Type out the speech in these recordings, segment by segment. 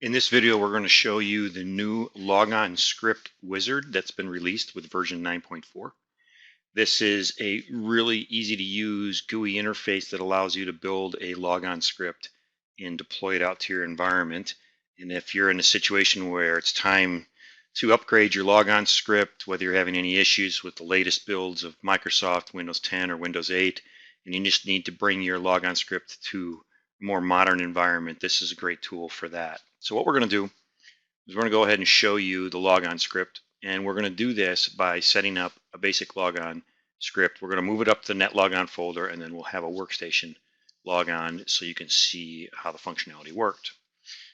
In this video, we're going to show you the new Logon Script Wizard that's been released with version 9.4. This is a really easy to use GUI interface that allows you to build a Logon script and deploy it out to your environment. And if you're in a situation where it's time to upgrade your Logon script, whether you're having any issues with the latest builds of Microsoft, Windows 10 or Windows 8, and you just need to bring your Logon script to a more modern environment, this is a great tool for that. So what we're going to do is we're going to go ahead and show you the logon script, and we're going to do this by setting up a basic logon script. We're going to move it up to the net logon folder, and then we'll have a workstation logon so you can see how the functionality worked.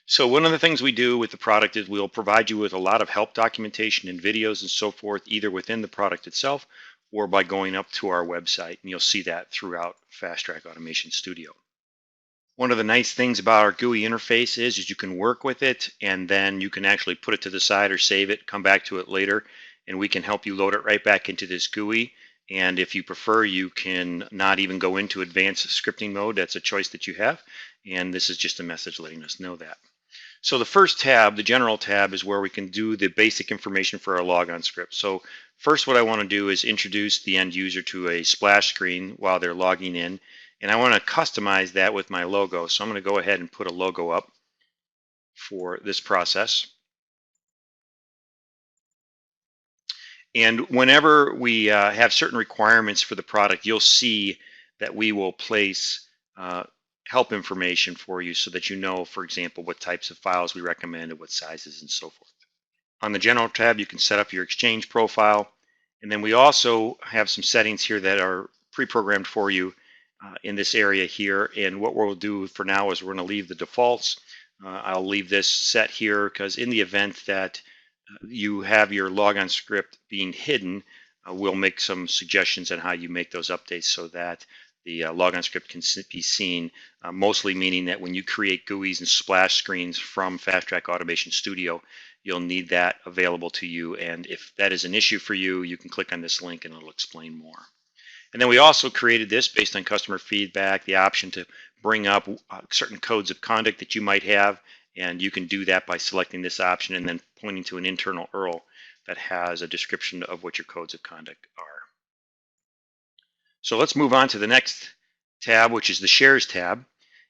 So one of the things we do with the product is we'll provide you with a lot of help documentation and videos and so forth, either within the product itself or by going up to our website, and you'll see that throughout FastTrack Automation Studio. One of the nice things about our GUI interface is you can work with it, and then you can actually put it to the side or save it, come back to it later, and we can help you load it right back into this GUI. And if you prefer, you can not even go into advanced scripting mode. That's a choice that you have, and this is just a message letting us know that. So the first tab, the general tab, is where we can do the basic information for our logon script. So first what I want to do is introduce the end user to a splash screen while they're logging in. And I want to customize that with my logo. So I'm going to go ahead and put a logo up for this process. And whenever we have certain requirements for the product, you'll see that we will place help information for you so that you know, for example, what types of files we recommend and what sizes and so forth. On the General tab, you can set up your Exchange profile. And then we also have some settings here that are pre-programmed for you in this area here. And what we'll do for now is we're going to leave the defaults. I'll leave this set here because in the event that you have your logon script being hidden, we'll make some suggestions on how you make those updates so that the logon script can be seen, mostly meaning that when you create GUIs and splash screens from FastTrack Automation Studio, you'll need that available to you. And if that is an issue for you, you can click on this link and it'll explain more. And then we also created this based on customer feedback, the option to bring up certain codes of conduct that you might have. And you can do that by selecting this option and then pointing to an internal URL that has a description of what your codes of conduct are. So let's move on to the next tab, which is the Shares tab.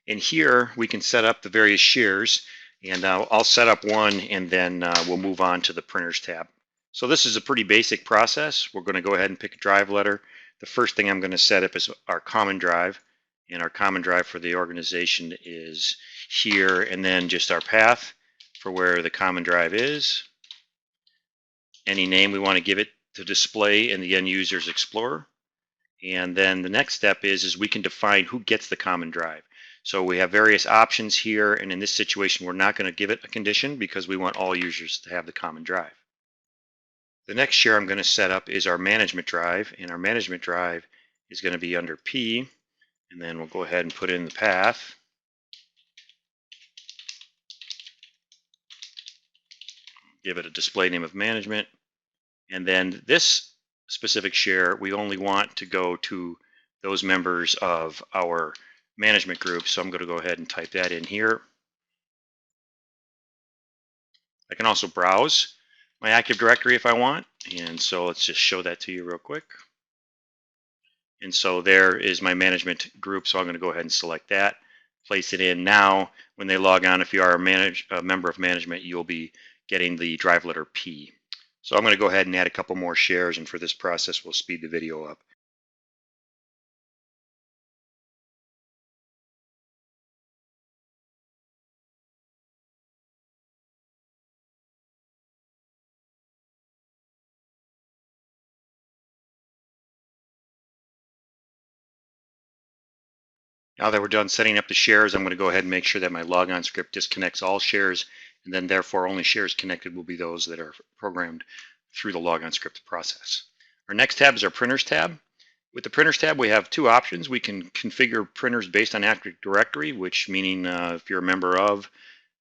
And here we can set up the various shares. And I'll set up one, and then we'll move on to the Printers tab. So this is a pretty basic process. We're going to go ahead and pick a drive letter. The first thing I'm going to set up is our common drive. And our common drive for the organization is here, and then just our path for where the common drive is. Any name we want to give it to display in the end user's Explorer. And then the next step is we can define who gets the common drive. So we have various options here, and in this situation we're not going to give it a condition because we want all users to have the common drive. The next share I'm going to set up is our management drive, and our management drive is going to be under P, and then we'll go ahead and put in the path. Give it a display name of management, and then this specific share we only want to go to those members of our management group. So I'm going to go ahead and type that in here. I can also browse my Active Directory if I want, and so let's just show that to you real quick. And so there is my management group, so I'm going to go ahead and select that, place it in. Now when they log on, if you are a member of management, you'll be getting the drive letter P. So I'm going to go ahead and add a couple more shares, and for this process we'll speed the video up. Now that we're done setting up the shares, I'm going to go ahead and make sure that my logon script disconnects all shares, and then therefore only shares connected will be those that are programmed through the logon script process. Our next tab is our Printers tab. With the Printers tab, we have two options. We can configure printers based on Active Directory, which meaning if you're a member of,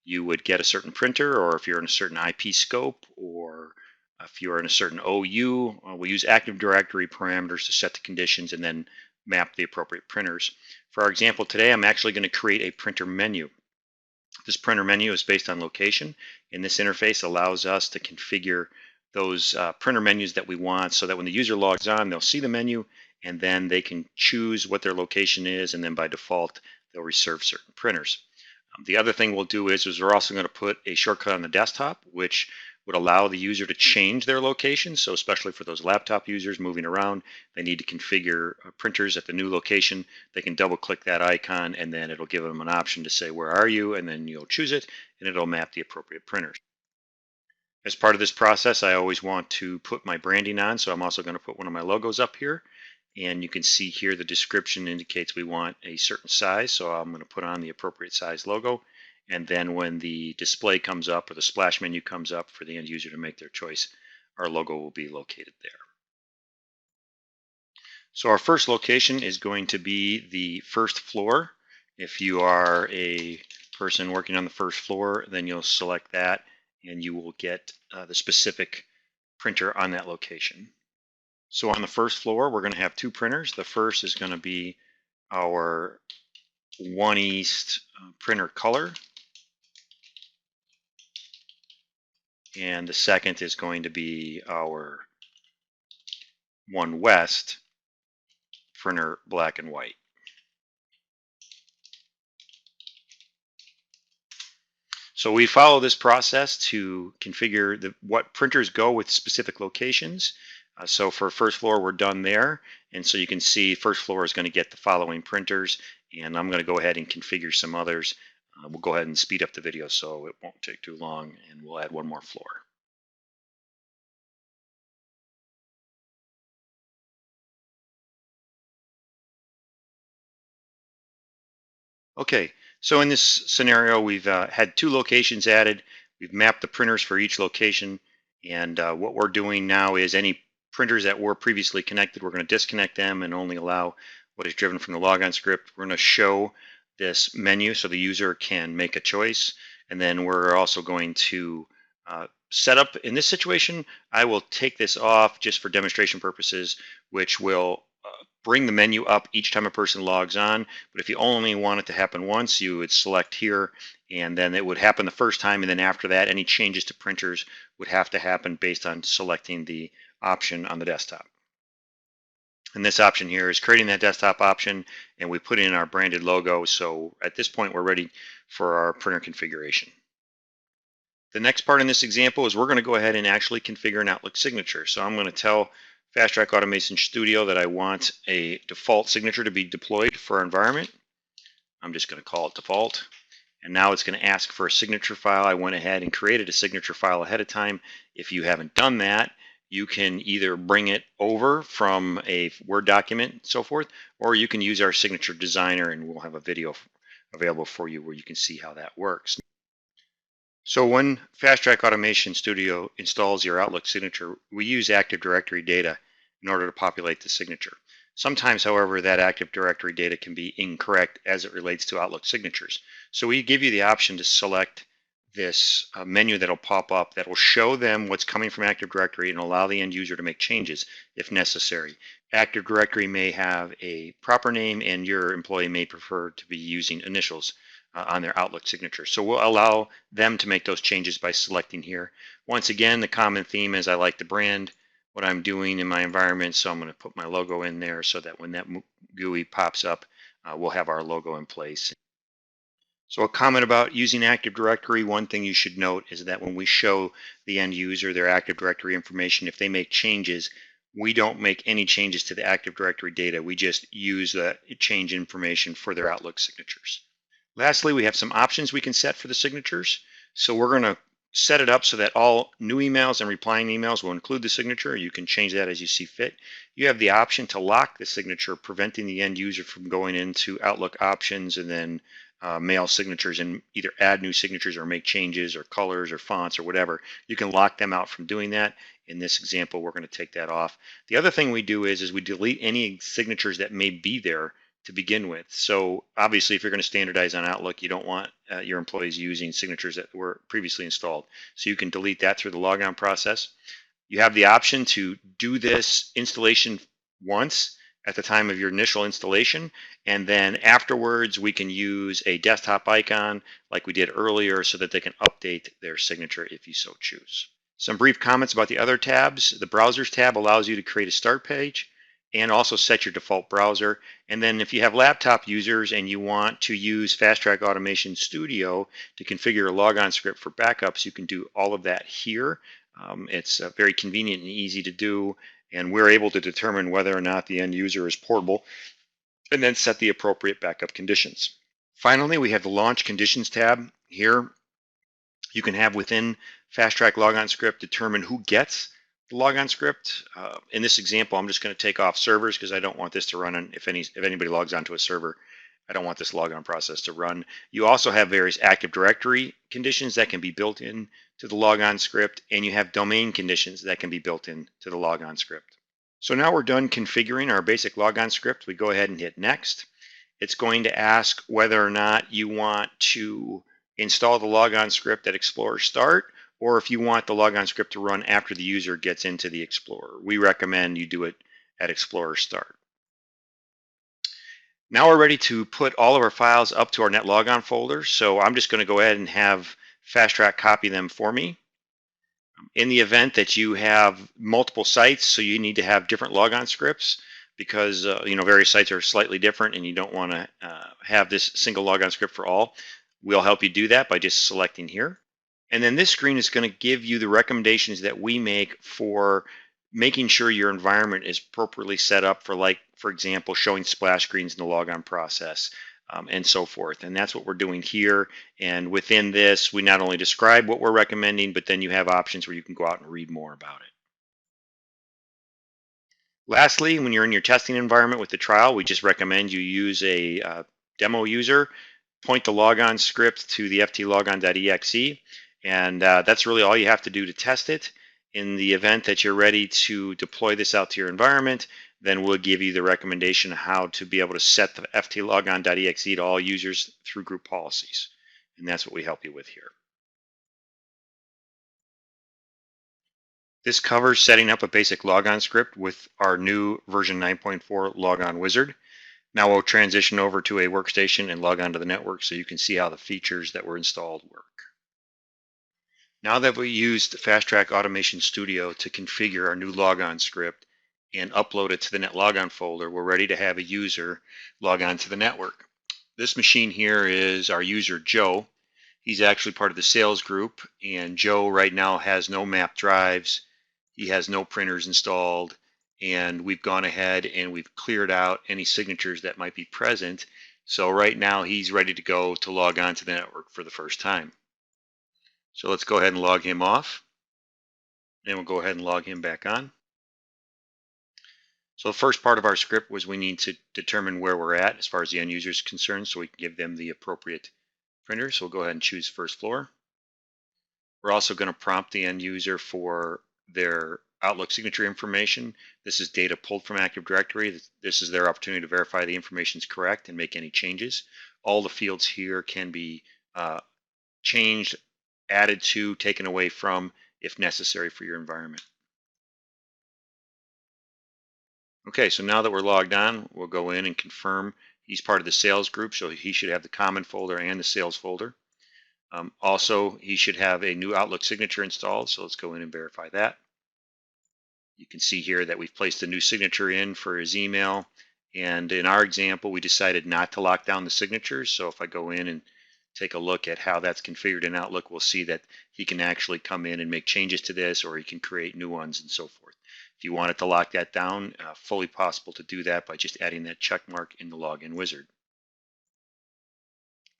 you would get a certain printer, or if you're in a certain IP scope, or if you're in a certain OU, we use Active Directory parameters to set the conditions and then map the appropriate printers. For our example today, I'm actually going to create a printer menu. This printer menu is based on location, and this interface allows us to configure those printer menus that we want so that when the user logs on, they'll see the menu and then they can choose what their location is, and then by default, they'll reserve certain printers. The other thing we'll do is we're also going to put a shortcut on the desktop, which would allow the user to change their location. So especially for those laptop users moving around, they need to configure printers at the new location. They can double click that icon and then it'll give them an option to say, where are you? And then you'll choose it and it'll map the appropriate printers. As part of this process, I always want to put my branding on. So I'm also going to put one of my logos up here. And you can see here the description indicates we want a certain size. So I'm going to put on the appropriate size logo. And then when the display comes up or the splash menu comes up for the end user to make their choice, our logo will be located there. So our first location is going to be the first floor. If you are a person working on the first floor, then you'll select that and you will get the specific printer on that location. So on the first floor, we're going to have two printers. The first is going to be our 1 East printer color. And the second is going to be our 1 West printer black and white. So we follow this process to configure what printers go with specific locations. So for first floor, we're done there. And so you can see first floor is going to get the following printers. And I'm going to go ahead and configure some others. We'll go ahead and speed up the video so it won't take too long, and we'll add one more floor. Okay, so in this scenario, we've had two locations added. We've mapped the printers for each location. And what we're doing now is any printers that were previously connected, we're going to disconnect them and only allow what is driven from the logon script. We're going to show this menu so the user can make a choice. And then we're also going to set up, in this situation, I will take this off just for demonstration purposes, which will bring the menu up each time a person logs on. But if you only want it to happen once, you would select here, and then it would happen the first time. And then after that, any changes to printers would have to happen based on selecting the option on the desktop. And this option here is creating that desktop option, and we put in our branded logo. So at this point, we're ready for our printer configuration. The next part in this example is we're going to go ahead and actually configure an Outlook signature. So I'm going to tell FastTrack Automation Studio that I want a default signature to be deployed for our environment. I'm just going to call it default. And now it's going to ask for a signature file. I went ahead and created a signature file ahead of time. If you haven't done that, you can either bring it over from a Word document and so forth, or you can use our signature designer, and we'll have a video available for you where you can see how that works. So when FastTrack Automation Studio installs your Outlook signature, we use Active Directory data in order to populate the signature. Sometimes, however, that Active Directory data can be incorrect as it relates to Outlook signatures. So we give you the option to select this menu that'll pop up that will show them what's coming from Active Directory and allow the end user to make changes if necessary. Active Directory may have a proper name, and your employee may prefer to be using initials on their Outlook signature. So we'll allow them to make those changes by selecting here. Once again, the common theme is I like the brand, what I'm doing in my environment, so I'm going to put my logo in there so that when that GUI pops up, we'll have our logo in place. So a comment about using Active Directory, one thing you should note is that when we show the end user their Active Directory information, if they make changes, we don't make any changes to the Active Directory data. We just use the change information for their Outlook signatures. Lastly, we have some options we can set for the signatures. So we're going to set it up so that all new emails and replying emails will include the signature. You can change that as you see fit. You have the option to lock the signature, preventing the end user from going into Outlook options and then mail signatures and either add new signatures or make changes or colors or fonts or whatever. You can lock them out from doing that. In this example, we're going to take that off. The other thing we do is we delete any signatures that may be there to begin with. So obviously, if you're going to standardize on Outlook, you don't want your employees using signatures that were previously installed. So you can delete that through the logon process. You have the option to do this installation once at the time of your initial installation, and then afterwards we can use a desktop icon like we did earlier so that they can update their signature if you so choose. Some brief comments about the other tabs. The Browsers tab allows you to create a start page and also set your default browser. And then if you have laptop users and you want to use FastTrack Automation Studio to configure a logon script for backups, you can do all of that here. It's very convenient and easy to do, and we're able to determine whether or not the end user is portable and then set the appropriate backup conditions. Finally, we have the Launch Conditions tab here. You can have within FastTrack Logon Script determine who gets the logon script. In this example, I'm just going to take off servers because I don't want this to run on, if anybody logs onto a server, I don't want this logon process to run. You also have various Active Directory conditions that can be built in to the logon script, and you have domain conditions that can be built in to the logon script. So now we're done configuring our basic logon script. We go ahead and hit next. It's going to ask whether or not you want to install the logon script at Explorer Start, or if you want the logon script to run after the user gets into the Explorer. We recommend you do it at Explorer Start. Now we're ready to put all of our files up to our NetLogon folder. So I'm just going to go ahead and have FastTrack copy them for me. In the event that you have multiple sites, so you need to have different logon scripts because various sites are slightly different and you don't want to have this single logon script for all, we'll help you do that by just selecting here. And then this screen is going to give you the recommendations that we make for making sure your environment is appropriately set up for, like, for example, showing splash screens in the logon process and so forth. And that's what we're doing here. And within this, we not only describe what we're recommending, but then you have options where you can go out and read more about it. Lastly, when you're in your testing environment with the trial, we just recommend you use a demo user, point the logon script to the ftlogon.exe, and that's really all you have to do to test it. In the event that you're ready to deploy this out to your environment, then we'll give you the recommendation how to be able to set the ftlogon.exe to all users through group policies. And that's what we help you with here. This covers setting up a basic logon script with our new version 9.4 Logon Wizard. Now we'll transition over to a workstation and log on to the network so you can see how the features that were installed work. Now that we used FastTrack Automation Studio to configure our new logon script and upload it to the NetLogon folder, we're ready to have a user log on to the network. This machine here is our user Joe. He's actually part of the sales group, and Joe right now has no map drives, he has no printers installed, and we've gone ahead and we've cleared out any signatures that might be present. So right now he's ready to go to log on to the network for the first time. So let's go ahead and log him off, and we'll go ahead and log him back on. So the first part of our script was we need to determine where we're at as far as the end user is concerned so we can give them the appropriate printer. So we'll go ahead and choose first floor. We're also going to prompt the end user for their Outlook signature information. This is data pulled from Active Directory. This is their opportunity to verify the information is correct and make any changes. All the fields here can be changed, added to, taken away from if necessary for your environment. Okay, so now that we're logged on, we'll go in and confirm he's part of the sales group, so he should have the common folder and the sales folder. Also, he should have a new Outlook signature installed, so let's go in and verify that. You can see here that we've placed a new signature in for his email, and in our example, we decided not to lock down the signatures, so if I go in and take a look at how that's configured in Outlook, we'll see that he can actually come in and make changes to this, or he can create new ones and so forth. If you wanted to lock that down, fully possible to do that by just adding that check mark in the Login Wizard.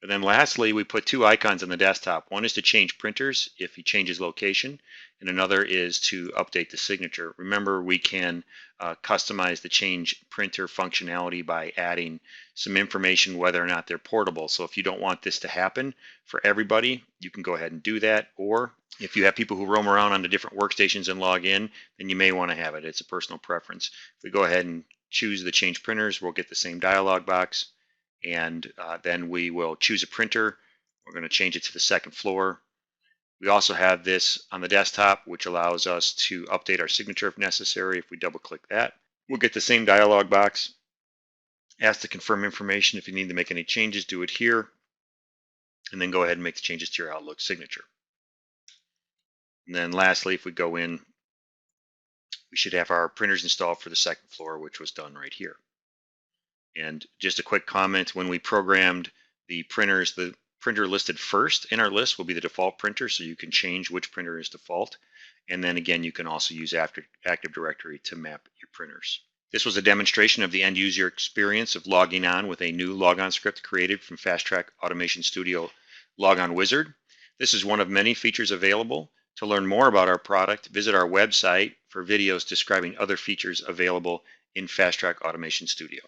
And then lastly, we put two icons on the desktop. One is to change printers if he changes location, and another is to update the signature. Remember, we can customize the change printer functionality by adding some information whether or not they're portable. So if you don't want this to happen for everybody, you can go ahead and do that. Or if you have people who roam around on the different workstations and log in, then you may want to have it. It's a personal preference. If we go ahead and choose the change printers, we'll get the same dialog box. And then we will choose a printer. We're going to change it to the second floor. We also have this on the desktop, which allows us to update our signature if necessary. If we double click that, We'll get the same dialog box. Ask to confirm information. If you need to make any changes, do it here. And then go ahead and make the changes to your Outlook signature. And then lastly, if we go in, we should have our printers installed for the second floor, which was done right here. And just a quick comment, when we programmed the printers, the printer listed first in our list will be the default printer, so you can change which printer is default. And then again, you can also use Active Directory to map your printers. This was a demonstration of the end user experience of logging on with a new logon script created from FastTrack Automation Studio Logon Wizard. This is one of many features available. To learn more about our product, visit our website for videos describing other features available in FastTrack Automation Studio.